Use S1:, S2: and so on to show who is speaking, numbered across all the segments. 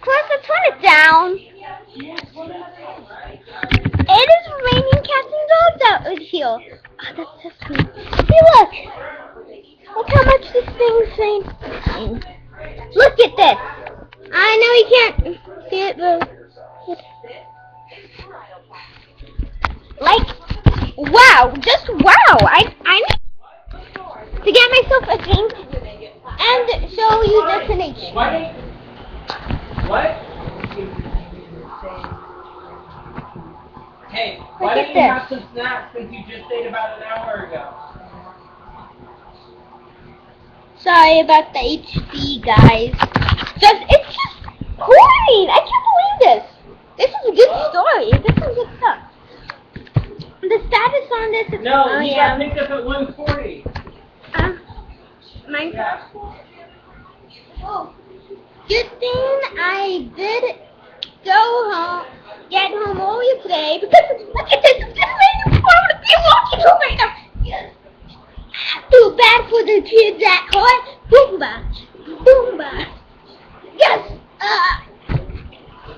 S1: Chris, turn it down. It is raining cats and dogs out here. Oh, that's so sweet. See, look. Look how much this thing's raining. Look at this. I know you can't see it, but like, wow, just wow. I need to get myself a drink and show you destination.
S2: What? Hey, why don't you have some snacks since you just ate about an hour ago?
S1: Sorry about the HD, guys. It's just pouring. I can't believe this. This is a good story. This is good stuff. The status on this is
S2: No, I think that's at 140.
S1: Minecraft. Oh, good thing I did go home, get home earlier today because look at this. It's just raining. I'm gonna be walking home right now. Yes. Too bad for the kids at home. Boomba, boomba. Yes.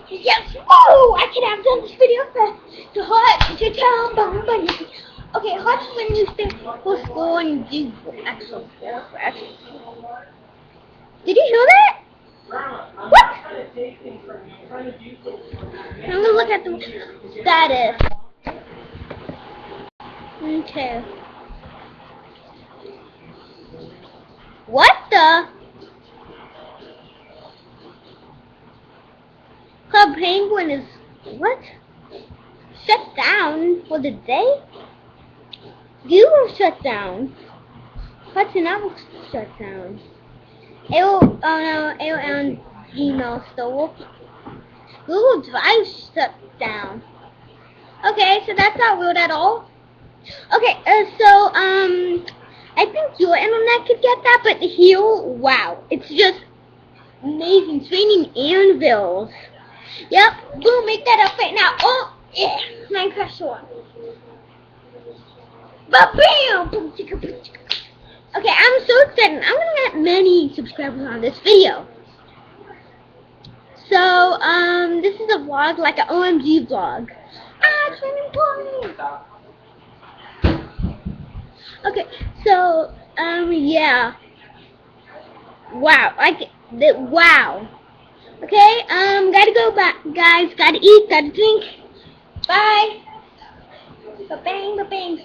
S1: Yes. Oh, I could have done this video for the hot to tell boomba. Okay, hot when you stay for school and do extra stuff. Did you hear that? What? I'm gonna look at the status. Okay. What the? Club Penguin is what? Shut down for the day? You were shut down. What's another shut down? AOL and Gmail still working. Google Drive shut down. Okay, so that's not weird at all. Okay, I think your internet could get that, but here, wow, it's just amazing. It's raining anvils. Yep, we'll make that up right now. Oh, yeah, Minecraft short. Ba-bam! Okay, I'm so excited. I'm gonna get many subscribers on this video. So, this is a vlog, like an OMG vlog. It's raining pouring. Okay, so, yeah. Wow, wow. Okay, gotta go back, guys. Gotta eat, gotta drink. Bye. Ba-bang, ba-bang.